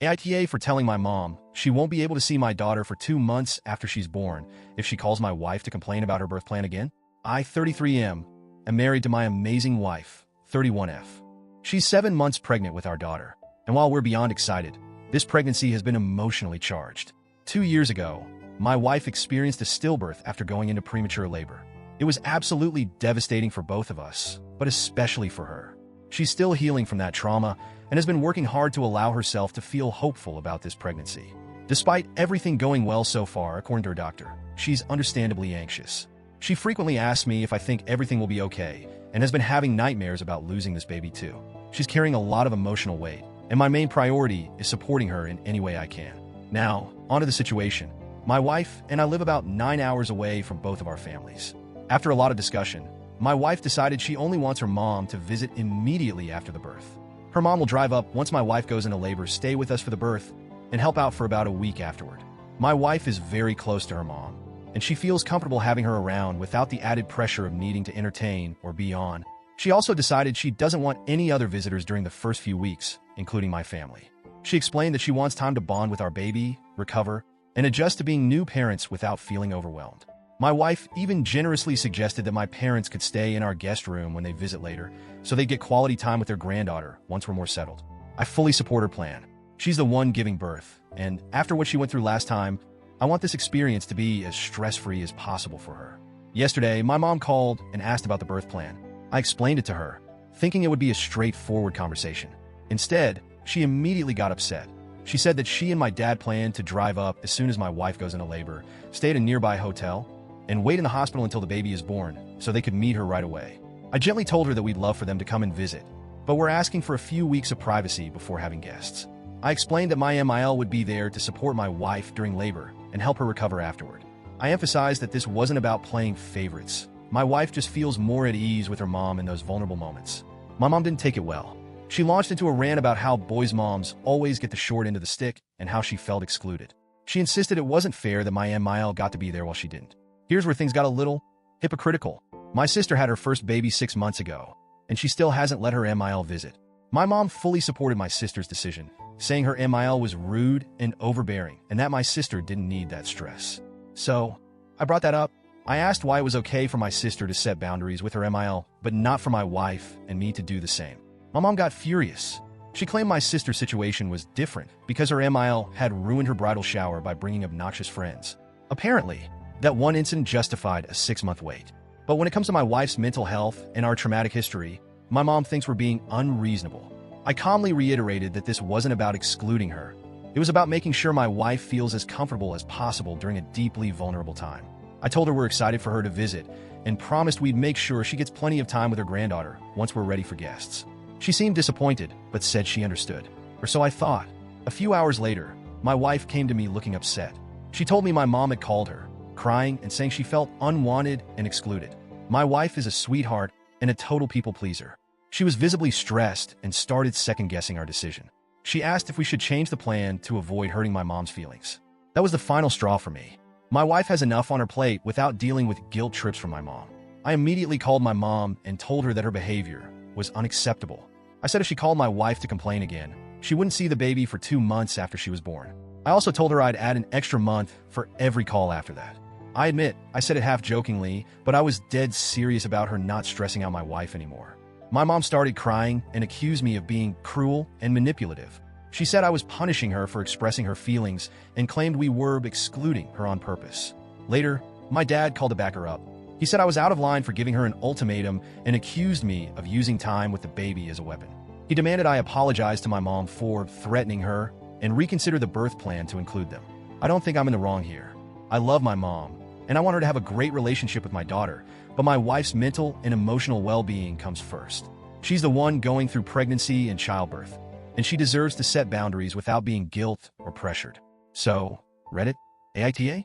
AITA for telling my mom she won't be able to see my daughter for 2 months after she's born if she calls my wife to complain about her birth plan again. I, 33M, am married to my amazing wife, 31F. She's 7 months pregnant with our daughter, and while we're beyond excited, this pregnancy has been emotionally charged. 2 years ago, my wife experienced a stillbirth after going into premature labor. It was absolutely devastating for both of us, but especially for her. She's still healing from that trauma and has been working hard to allow herself to feel hopeful about this pregnancy. Despite everything going well so far, according to her doctor, she's understandably anxious. She frequently asks me if I think everything will be okay and has been having nightmares about losing this baby too. She's carrying a lot of emotional weight, and my main priority is supporting her in any way I can. Now, onto the situation. My wife and I live about 9 hours away from both of our families. After a lot of discussion, my wife decided she only wants her mom to visit immediately after the birth. Her mom will drive up once my wife goes into labor, stay with us for the birth, and help out for about a week afterward. My wife is very close to her mom, and she feels comfortable having her around without the added pressure of needing to entertain or be on. She also decided she doesn't want any other visitors during the first few weeks, including my family. She explained that she wants time to bond with our baby, recover, and adjust to being new parents without feeling overwhelmed. My wife even generously suggested that my parents could stay in our guest room when they visit later, so they get quality time with their granddaughter once we're more settled. I fully support her plan. She's the one giving birth, and after what she went through last time, I want this experience to be as stress-free as possible for her. Yesterday, my mom called and asked about the birth plan. I explained it to her, thinking it would be a straightforward conversation. Instead, she immediately got upset. She said that she and my dad planned to drive up as soon as my wife goes into labor, stay at a nearby hotel, and wait in the hospital until the baby is born so they could meet her right away. I gently told her that we'd love for them to come and visit, but we're asking for a few weeks of privacy before having guests. I explained that my MIL would be there to support my wife during labor and help her recover afterward. I emphasized that this wasn't about playing favorites. My wife just feels more at ease with her mom in those vulnerable moments. My mom didn't take it well. She launched into a rant about how boys' moms always get the short end of the stick and how she felt excluded. She insisted it wasn't fair that my MIL got to be there while she didn't. Here's where things got a little hypocritical. My sister had her first baby 6 months ago, and she still hasn't let her MIL visit. My mom fully supported my sister's decision, saying her MIL was rude and overbearing, and that my sister didn't need that stress. So, I brought that up. I asked why it was okay for my sister to set boundaries with her MIL, but not for my wife and me to do the same. My mom got furious. She claimed my sister's situation was different because her MIL had ruined her bridal shower by bringing obnoxious friends. Apparently, that one incident justified a 6-month wait. But when it comes to my wife's mental health and our traumatic history, my mom thinks we're being unreasonable. I calmly reiterated that this wasn't about excluding her. It was about making sure my wife feels as comfortable as possible during a deeply vulnerable time. I told her we're excited for her to visit and promised we'd make sure she gets plenty of time with her granddaughter once we're ready for guests. She seemed disappointed, but said she understood. Or so I thought. A few hours later, my wife came to me looking upset. She told me my mom had called her, crying and saying she felt unwanted and excluded. My wife is a sweetheart and a total people pleaser. She was visibly stressed and started second-guessing our decision. She asked if we should change the plan to avoid hurting my mom's feelings. That was the final straw for me. My wife has enough on her plate without dealing with guilt trips from my mom. I immediately called my mom and told her that her behavior was unacceptable. I said if she called my wife to complain again, she wouldn't see the baby for 2 months after she was born. I also told her I'd add an extra month for every call after that. I admit, I said it half-jokingly, but I was dead serious about her not stressing out my wife anymore. My mom started crying and accused me of being cruel and manipulative. She said I was punishing her for expressing her feelings and claimed we were excluding her on purpose. Later, my dad called to back her up. He said I was out of line for giving her an ultimatum and accused me of using time with the baby as a weapon. He demanded I apologize to my mom for threatening her and reconsider the birth plan to include them. I don't think I'm in the wrong here. I love my mom, and I want her to have a great relationship with my daughter, but my wife's mental and emotional well-being comes first. She's the one going through pregnancy and childbirth, and she deserves to set boundaries without being guilt or pressured. So, Reddit, AITA?